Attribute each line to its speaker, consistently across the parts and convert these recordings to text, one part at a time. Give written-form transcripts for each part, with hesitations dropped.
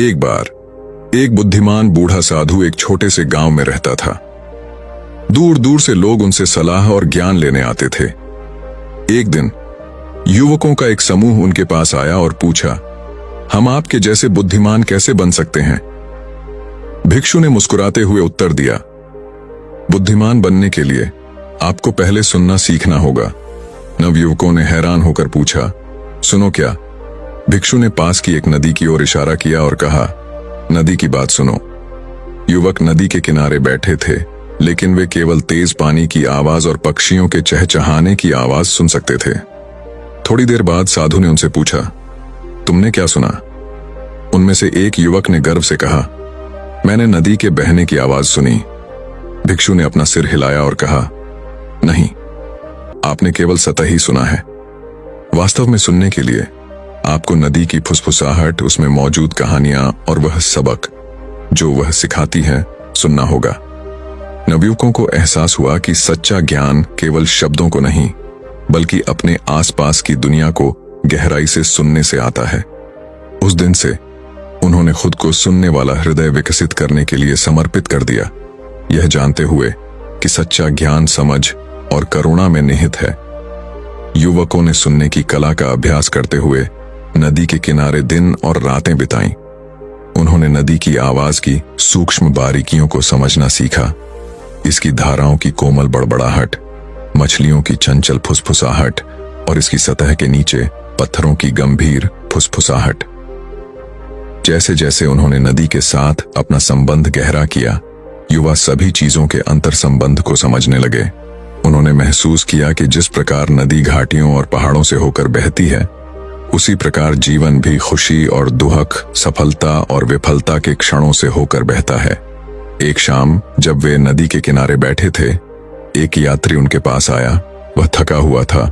Speaker 1: एक बार एक बुद्धिमान बूढ़ा साधु एक छोटे से गांव में रहता था। दूर दूर से लोग उनसे सलाह और ज्ञान लेने आते थे। एक दिन युवकों का एक समूह उनके पास आया और पूछा, हम आपके जैसे बुद्धिमान कैसे बन सकते हैं? भिक्षु ने मुस्कुराते हुए उत्तर दिया, बुद्धिमान बनने के लिए आपको पहले सुनना सीखना होगा। नवयुवकों ने हैरान होकर पूछा, सुनो क्या? भिक्षु ने पास की एक नदी की ओर इशारा किया और कहा, नदी की बात सुनो। युवक नदी के किनारे बैठे थे, लेकिन वे केवल तेज पानी की आवाज और पक्षियों के चहचहाने की आवाज सुन सकते थे। थोड़ी देर बाद साधु ने उनसे पूछा, तुमने क्या सुना? उनमें से एक युवक ने गर्व से कहा, मैंने नदी के बहने की आवाज सुनी। भिक्षु ने अपना सिर हिलाया और कहा, नहीं, आपने केवल सतही सुना है। वास्तव में सुनने के लिए आपको नदी की फुसफुसाहट, उसमें मौजूद कहानियां और वह सबक जो वह सिखाती है सुनना होगा। नवयुवकों को एहसास हुआ कि सच्चा ज्ञान केवल शब्दों को नहीं, बल्कि अपने आसपास की दुनिया को गहराई से सुनने से आता है। उस दिन से उन्होंने खुद को सुनने वाला हृदय विकसित करने के लिए समर्पित कर दिया, यह जानते हुए कि सच्चा ज्ञान समझ और करुणा में निहित है। युवकों ने सुनने की कला का अभ्यास करते हुए नदी के किनारे दिन और रातें बिताईं। उन्होंने नदी की आवाज की सूक्ष्म बारीकियों को समझना सीखा, इसकी धाराओं की कोमल बड़बड़ाहट, मछलियों की चंचल फुसफुसाहट और इसकी सतह के नीचे पत्थरों की गंभीर फुसफुसाहट। जैसे जैसे उन्होंने नदी के साथ अपना संबंध गहरा किया, युवा सभी चीजों के अंतर संबंध को समझने लगे। उन्होंने महसूस किया कि जिस प्रकार नदी घाटियों और पहाड़ों से होकर बहती है, उसी प्रकार जीवन भी खुशी और दुख, सफलता और विफलता के क्षणों से होकर बहता है। एक शाम जब वे नदी के किनारे बैठे थे, एक यात्री उनके पास आया। वह थका हुआ था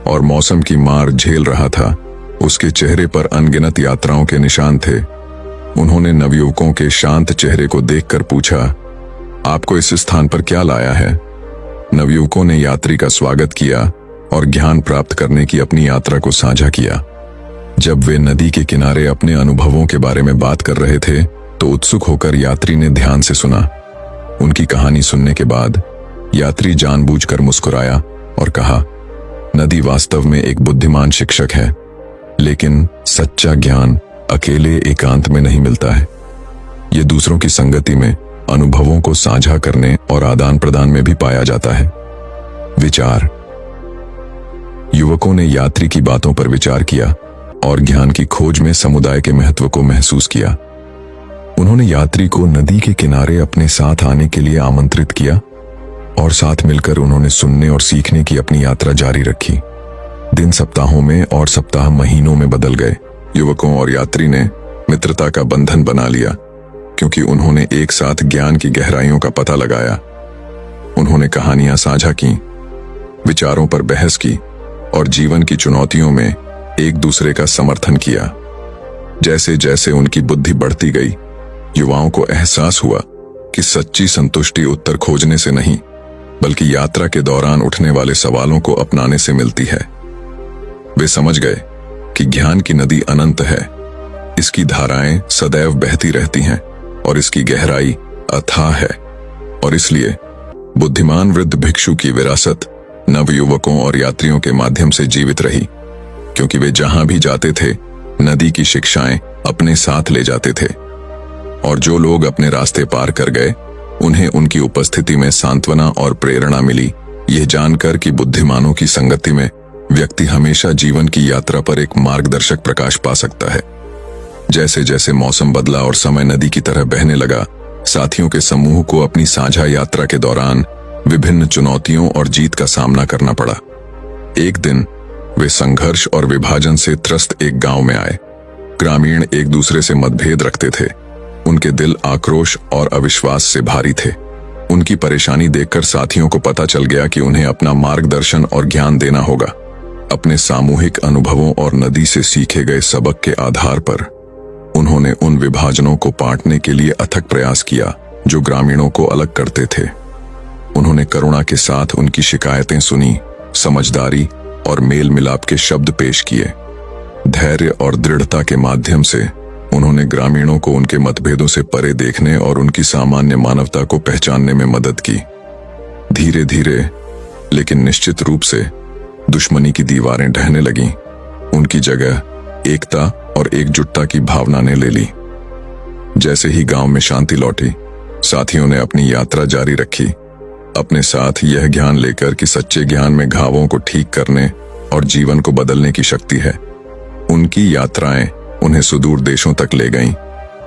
Speaker 1: और मौसम की मार झेल रहा था। उसके चेहरे पर अनगिनत यात्राओं के निशान थे। उन्होंने नवयुवकों के शांत चेहरे को देखकर पूछा, आपको इस स्थान पर क्या लाया है? नवयुवकों ने यात्री का स्वागत किया और ज्ञान प्राप्त करने की अपनी यात्रा को साझा किया। जब वे नदी के किनारे अपने अनुभवों के बारे में बात कर रहे थे, तो उत्सुक होकर यात्री ने ध्यान से सुना। उनकी कहानी सुनने के बाद यात्री जानबूझकर मुस्कुराया और कहा, नदी वास्तव में एक बुद्धिमान शिक्षक है, लेकिन सच्चा ज्ञान अकेले एकांत में नहीं मिलता है। ये दूसरों की संगति में, अनुभवों को साझा करने और आदान प्रदान में भी पाया जाता है। विचार। युवकों ने यात्री की बातों पर विचार किया और ज्ञान की खोज में समुदाय के महत्व को महसूस किया। उन्होंने यात्री को नदी के किनारे अपने साथ आने के लिए आमंत्रित किया और साथ मिलकर उन्होंने सुनने और सीखने की अपनी यात्रा जारी रखी। दिन सप्ताहों में और सप्ताह महीनों में बदल गए। युवकों और यात्री ने मित्रता का बंधन बना लिया, क्योंकि उन्होंने एक साथ ज्ञान की गहराइयों का पता लगाया। उन्होंने कहानियां साझा की, विचारों पर बहस की और जीवन की चुनौतियों में एक दूसरे का समर्थन किया। जैसे जैसे उनकी बुद्धि बढ़ती गई, युवाओं को एहसास हुआ कि सच्ची संतुष्टि उत्तर खोजने से नहीं, बल्कि यात्रा के दौरान उठने वाले सवालों को अपनाने से मिलती है। वे समझ गए कि ज्ञान की नदी अनंत है, इसकी धाराएं सदैव बहती रहती हैं और इसकी गहराई अथाह है। और इसलिए बुद्धिमान वृद्ध भिक्षु की विरासत नवयुवकों और यात्रियों के माध्यम से जीवित रही, क्योंकि वे जहां भी जाते थे, नदी की शिक्षाएं अपने साथ ले जाते थे। और जो लोग अपने रास्ते पार कर गए, उन्हें उनकी उपस्थिति में सांत्वना और प्रेरणा मिली, यह जानकर कि बुद्धिमानों की संगति में व्यक्ति हमेशा जीवन की यात्रा पर एक मार्गदर्शक प्रकाश पा सकता है। जैसे जैसे मौसम बदला और समय नदी की तरह बहने लगा, साथियों के समूह को अपनी साझा यात्रा के दौरान विभिन्न चुनौतियों और जीत का सामना करना पड़ा। एक दिन वे संघर्ष और विभाजन से त्रस्त एक गांव में आए। ग्रामीण एक दूसरे से मतभेद रखते थे। उनके दिल आक्रोश और अविश्वास से भारी थे। उनकी परेशानी देखकर साथियों को पता चल गया कि उन्हें अपना मार्गदर्शन और ज्ञान देना होगा। अपने सामूहिक अनुभवों और नदी से सीखे गए सबक के आधार पर उन्होंने उन विभाजनों को पाटने के लिए अथक प्रयास किया जो ग्रामीणों को अलग करते थे। उन्होंने करुणा के साथ उनकी शिकायतें सुनी, समझदारी और मेल मिलाप के शब्द पेश किए। धैर्य और दृढ़ता के माध्यम से उन्होंने ग्रामीणों को उनके मतभेदों से परे देखने और उनकी सामान्य मानवता को पहचानने में मदद की। धीरे धीरे लेकिन निश्चित रूप से दुश्मनी की दीवारें ढहने लगीं। उनकी जगह एकता और एकजुटता की भावना ने ले ली। जैसे ही गांव में शांति लौटी, साथियों ने अपनी यात्रा जारी रखी, अपने साथ यह ज्ञान लेकर कि सच्चे ज्ञान में घावों को ठीक करने और जीवन को बदलने की शक्ति है। उनकी यात्राएं उन्हें सुदूर देशों तक ले गईं,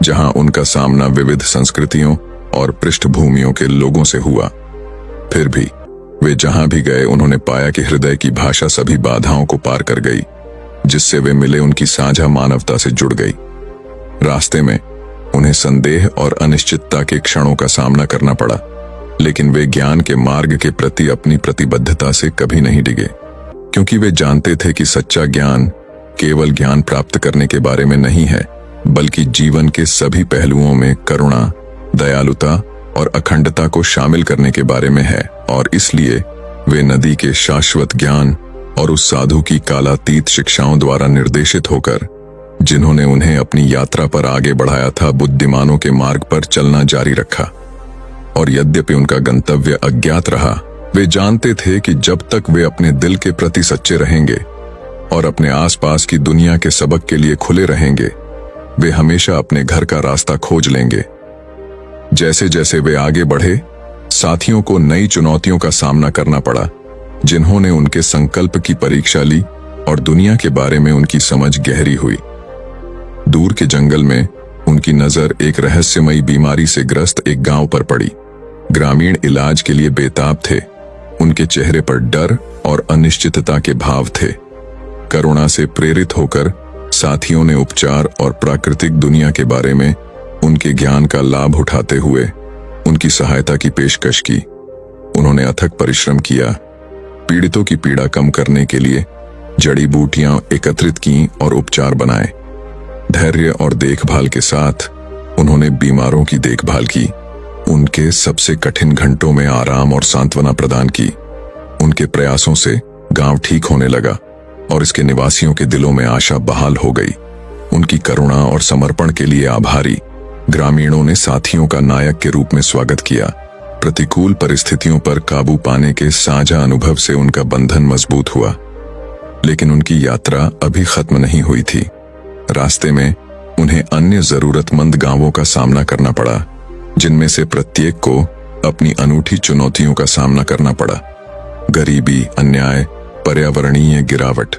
Speaker 1: जहां उनका सामना विविध संस्कृतियों और पृष्ठभूमियों के लोगों से हुआ। फिर भी वे जहां भी गए, उन्होंने पाया कि हृदय की भाषा सभी बाधाओं को पार कर गई। जिससे वे मिले उनकी साझा मानवता से जुड़ गई। रास्ते में उन्हें संदेह और अनिश्चितता के क्षणों का सामना करना पड़ा, लेकिन वे ज्ञान के मार्ग के प्रति अपनी प्रतिबद्धता से कभी नहीं डिगे, क्योंकि वे जानते थे कि सच्चा ज्ञान केवल ज्ञान प्राप्त करने के बारे में नहीं है, बल्कि जीवन के सभी पहलुओं में करुणा, दयालुता और अखंडता को शामिल करने के बारे में है। और इसलिए वे नदी के शाश्वत ज्ञान और उस साधु की कालातीत शिक्षाओं द्वारा निर्देशित होकर, जिन्होंने उन्हें अपनी यात्रा पर आगे बढ़ाया था, बुद्धिमानों के मार्ग पर चलना जारी रखा। और यद्यपि उनका गंतव्य अज्ञात रहा, वे जानते थे कि जब तक वे अपने दिल के प्रति सच्चे रहेंगे और अपने आसपास की दुनिया के सबक के लिए खुले रहेंगे, वे हमेशा अपने घर का रास्ता खोज लेंगे। जैसे जैसे वे आगे बढ़े, साथियों को नई चुनौतियों का सामना करना पड़ा, जिन्होंने उनके संकल्प की परीक्षा ली और दुनिया के बारे में उनकी समझ गहरी हुई। दूर के जंगल में उनकी नजर एक रहस्यमयी बीमारी से ग्रस्त एक गांव पर पड़ी। ग्रामीण इलाज के लिए बेताब थे। उनके चेहरे पर डर और अनिश्चितता के भाव थे। करुणा से प्रेरित होकर साथियों ने उपचार और प्राकृतिक दुनिया के बारे में उनके ज्ञान का लाभ उठाते हुए उनकी सहायता की पेशकश की। उन्होंने अथक परिश्रम किया, पीड़ितों की पीड़ा कम करने के लिए जड़ी बूटियां एकत्रित की और उपचार बनाए। धैर्य और देखभाल के साथ उन्होंने बीमारों की देखभाल की, उनके सबसे कठिन घंटों में आराम और सांत्वना प्रदान की। उनके प्रयासों से गांव ठीक होने लगा और इसके निवासियों के दिलों में आशा बहाल हो गई। उनकी करुणा और समर्पण के लिए आभारी ग्रामीणों ने साथियों का नायक के रूप में स्वागत किया। प्रतिकूल परिस्थितियों पर काबू पाने के साझा अनुभव से उनका बंधन मजबूत हुआ। लेकिन उनकी यात्रा अभी खत्म नहीं हुई थी। रास्ते में उन्हें अन्य जरूरतमंद गांवों का सामना करना पड़ा, जिनमें से प्रत्येक को अपनी अनूठी चुनौतियों का सामना करना पड़ा। गरीबी, अन्याय, पर्यावरणीय गिरावट।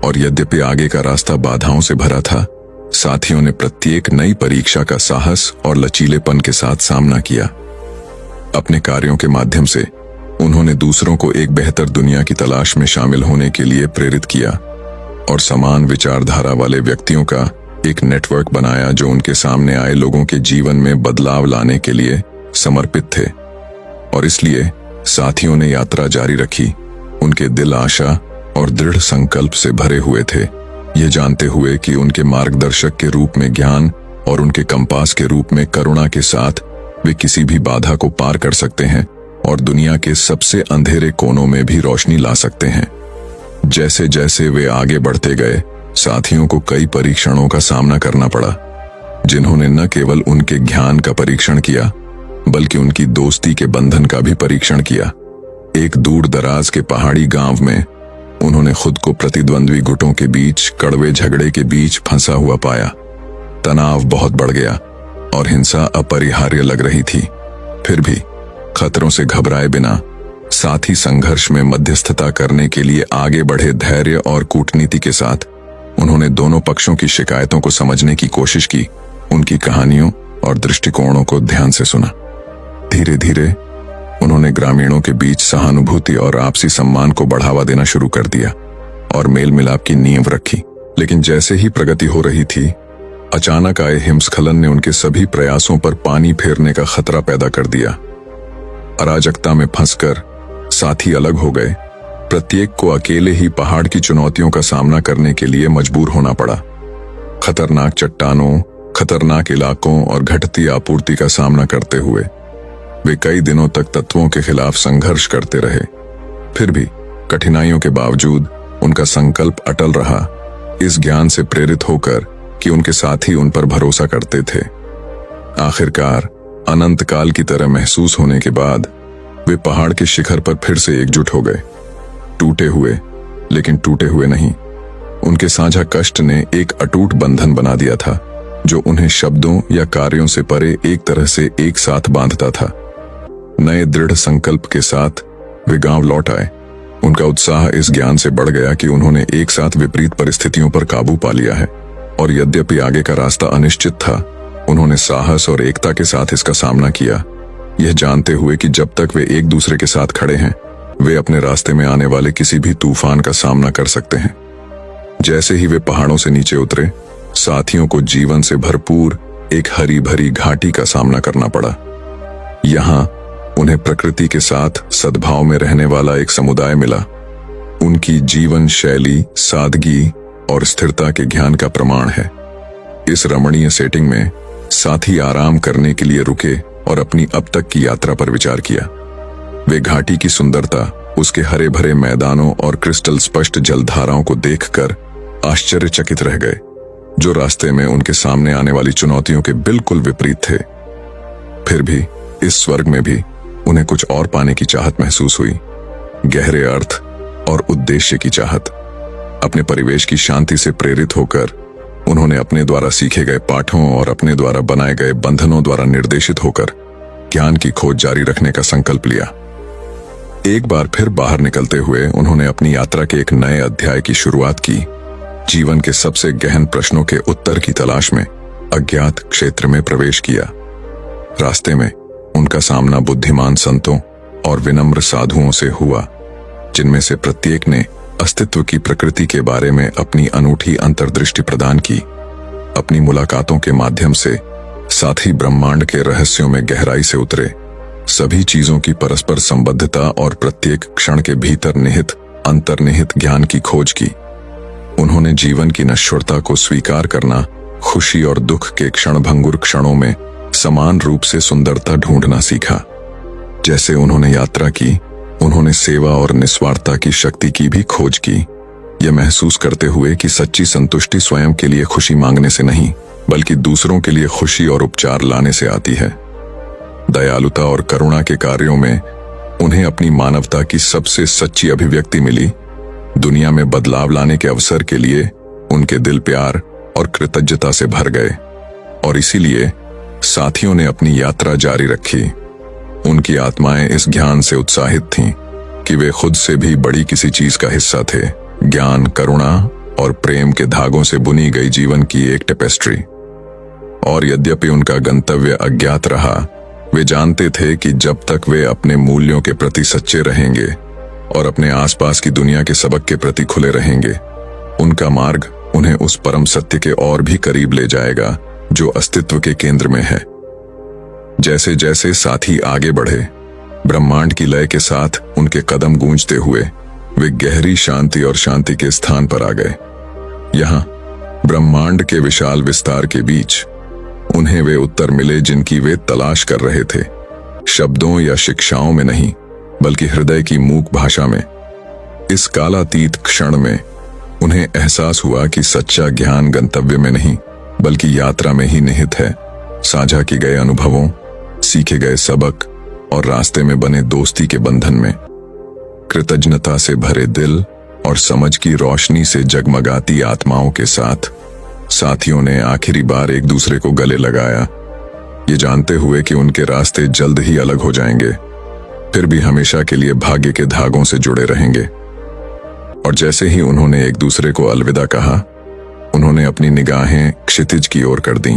Speaker 1: और यद्यपि आगे का रास्ता बाधाओं से भरा था, साथियों ने प्रत्येक नई परीक्षा का साहस और लचीलेपन के साथ सामना किया। अपने कार्यों के माध्यम से उन्होंने दूसरों को एक बेहतर दुनिया की तलाश में शामिल होने के लिए प्रेरित किया और समान विचारधारा वाले व्यक्तियों का एक नेटवर्क बनाया, जो उनके सामने आए लोगों के जीवन में बदलाव लाने के लिए समर्पित थे। और इसलिए साथियों ने यात्रा जारी रखी। उनके दिल आशा और दृढ़ संकल्प से भरे हुए थे, ये जानते हुए कि उनके मार्गदर्शक के रूप में ज्ञान और उनके कंपास के रूप में करुणा के साथ वे किसी भी बाधा को पार कर सकते हैं और दुनिया के सबसे अंधेरे कोनों में भी रोशनी ला सकते हैं। जैसे जैसे वे आगे बढ़ते गए, साथियों को कई परीक्षणों का सामना करना पड़ा, जिन्होंने न केवल उनके ज्ञान का परीक्षण किया, बल्कि उनकी दोस्ती के बंधन का भी परीक्षण किया। एक दूर दराज के पहाड़ी गांव में उन्होंने खुद को प्रतिद्वंद्वी गुटों के बीच, कड़वे झगड़े के बीच फंसा हुआ पाया। तनाव बहुत बढ़ गया और हिंसा अपरिहार्य लग रही थी। फिर भी खतरों से घबराए बिना साथी संघर्ष में मध्यस्थता करने के लिए आगे बढ़े। धैर्य और कूटनीति के साथ उन्होंने दोनों पक्षों की शिकायतों को समझने की कोशिश की, उनकी कहानियों और दृष्टिकोणों को ध्यान से सुना। धीरे धीरे उन्होंने ग्रामीणों के बीच सहानुभूति और आपसी सम्मान को बढ़ावा देना शुरू कर दिया और मेल मिलाप की नींव रखी। लेकिन जैसे ही प्रगति हो रही थी, अचानक आए हिमस्खलन ने उनके सभी प्रयासों पर पानी फेरने का खतरा पैदा कर दिया। अराजकता में फंसकर साथी अलग हो गए। प्रत्येक को अकेले ही पहाड़ की चुनौतियों का सामना करने के लिए मजबूर होना पड़ा। खतरनाक चट्टानों, खतरनाक इलाकों और घटती आपूर्ति का सामना करते हुए वे कई दिनों तक तत्वों के खिलाफ संघर्ष करते रहे। फिर भी कठिनाइयों के बावजूद उनका संकल्प अटल रहा। इस ज्ञान से प्रेरित होकर कि उनके साथी उन पर भरोसा करते थे। आखिरकार अनंत काल की तरह महसूस होने के बाद वे पहाड़ के शिखर पर फिर से एकजुट हो गए, टूटे हुए लेकिन टूटे हुए नहीं। उनके साझा कष्ट ने एक अटूट बंधन बना दिया था जो उन्हें शब्दों या कार्यों से परे एक तरह से एक साथ बांधता था। नए दृढ़ संकल्प के साथ वे गांव लौट आए। उनका उत्साह इस ज्ञान से बढ़ गया कि उन्होंने एक साथ विपरीत परिस्थितियों पर काबू पा लिया है, और यद्यपि आगे का रास्ता अनिश्चित था, उन्होंने साहस और एकता के साथ इसका सामना किया, यह जानते हुए कि जब तक वे एक दूसरे के साथ खड़े हैं, वे अपने रास्ते में आने वाले किसी भी तूफान का सामना कर सकते हैं। जैसे ही वे पहाड़ों से नीचे उतरे, साथियों को जीवन से भरपूर एक हरी भरी घाटी का सामना करना पड़ा। यहाँ उन्हें प्रकृति के साथ सद्भाव में रहने वाला एक समुदाय मिला। उनकी जीवन शैली सादगी और स्थिरता के ज्ञान का प्रमाण है। इस रमणीय सेटिंग में साथी आराम करने के लिए रुके और अपनी अब तक की यात्रा पर विचार किया। वे घाटी की सुंदरता, उसके हरे भरे मैदानों और क्रिस्टल स्पष्ट जलधाराओं को देखकर आश्चर्यचकित रह गए, जो रास्ते में उनके सामने आने वाली चुनौतियों के बिल्कुल विपरीत थे। फिर भी इस स्वर्ग में भी उन्हें कुछ और पाने की चाहत महसूस हुई, गहरे अर्थ और उद्देश्य की चाहत। अपने परिवेश की शांति से प्रेरित होकर उन्होंने अपने द्वारा सीखे गए पाठों और अपने द्वारा बनाए गए बंधनों द्वारा निर्देशित होकर ज्ञान की खोज जारी रखने का संकल्प लिया। एक बार फिर बाहर निकलते हुए उन्होंने अपनी यात्रा के एक नए अध्याय की शुरुआत की। जीवन के सबसे गहन प्रश्नों के उत्तर की तलाश में अज्ञात क्षेत्र में प्रवेश किया। रास्ते में उनका सामना बुद्धिमान संतों और विनम्र साधुओं से हुआ, जिनमें से प्रत्येक ने अस्तित्व की प्रकृति के बारे में अपनी अनूठी अंतर्दृष्टि प्रदान की। अपनी मुलाकातों के माध्यम से साथी ब्रह्मांड के रहस्यों में गहराई से उतरे, सभी चीजों की परस्पर संबद्धता और प्रत्येक क्षण के भीतर निहित अंतर्निहित ज्ञान की खोज की। उन्होंने जीवन की नश्वरता को स्वीकार करना, खुशी और दुख के क्षणभंगुर क्षणों में समान रूप से सुंदरता ढूंढना सीखा। जैसे उन्होंने यात्रा की, उन्होंने सेवा और निस्वार्थता की शक्ति की भी खोज की, यह महसूस करते हुए कि सच्ची संतुष्टि स्वयं के लिए खुशी मांगने से नहीं, बल्कि दूसरों के लिए खुशी और उपचार लाने से आती है। दयालुता और करुणा के कार्यों में उन्हें अपनी मानवता की सबसे सच्ची अभिव्यक्ति मिली। दुनिया में बदलाव लाने के अवसर के लिए उनके दिल प्यार और कृतज्ञता से भर गए, और इसीलिए साथियों ने अपनी यात्रा जारी रखी। उनकी आत्माएं इस ज्ञान से उत्साहित थीं कि वे खुद से भी बड़ी किसी चीज का हिस्सा थे, ज्ञान, करुणा और प्रेम के धागों से बुनी गई जीवन की एक टेपेस्ट्री। और यद्यपि उनका गंतव्य अज्ञात रहा, वे जानते थे कि जब तक वे अपने मूल्यों के प्रति सच्चे रहेंगे और अपने आसपास की दुनिया के सबक के प्रति खुले रहेंगे, उनका मार्ग उन्हें उस परम सत्य के और भी करीब ले जाएगा जो अस्तित्व के केंद्र में है। जैसे जैसे साथी आगे बढ़े, ब्रह्मांड की लय के साथ उनके कदम गूंजते हुए वे गहरी शांति और शांति के स्थान पर आ गए। यहाँ ब्रह्मांड के विशाल विस्तार के बीच उन्हें वे उत्तर मिले जिनकी वे तलाश कर रहे थे, शब्दों या शिक्षाओं में नहीं, बल्कि हृदय की मूक भाषा में। इस कालातीत क्षण में उन्हें एहसास हुआ कि सच्चा ज्ञान गंतव्य में नहीं, बल्कि यात्रा में ही निहित है। साझा किए गए अनुभवों, सीखे गए सबक और रास्ते में बने दोस्ती के बंधन में। कृतज्ञता से भरे दिल और समझ की रोशनी से जगमगाती आत्माओं के साथ साथियों ने आखिरी बार एक दूसरे को गले लगाया, ये जानते हुए कि उनके रास्ते जल्द ही अलग हो जाएंगे, फिर भी हमेशा के लिए भाग्य के धागों से जुड़े रहेंगे। और जैसे ही उन्होंने एक दूसरे को अलविदा कहा, उन्होंने अपनी निगाहें क्षितिज की ओर कर दी,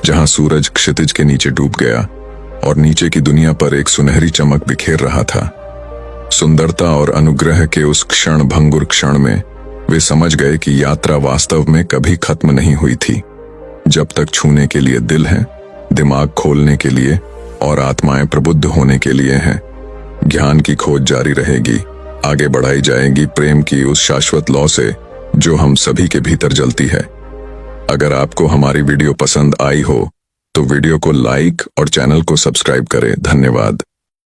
Speaker 1: जहां सूरज क्षितिज के नीचे डूब गया और नीचे की दुनिया पर एक सुनहरी चमक बिखेर रहा था। सुंदरता और अनुग्रह के उस क्षण भंगुर क्षण में वे समझ गए कि यात्रा वास्तव में कभी खत्म नहीं हुई थी। जब तक छूने के लिए दिल है, दिमाग खोलने के लिए और आत्माएं प्रबुद्ध होने के लिए हैं, ज्ञान की खोज जारी रहेगी, आगे बढ़ाई जाएगी प्रेम की उस शाश्वत लौ से जो हम सभी के भीतर जलती है। अगर आपको हमारी वीडियो पसंद आई हो तो वीडियो को लाइक और चैनल को सब्सक्राइब करें। धन्यवाद।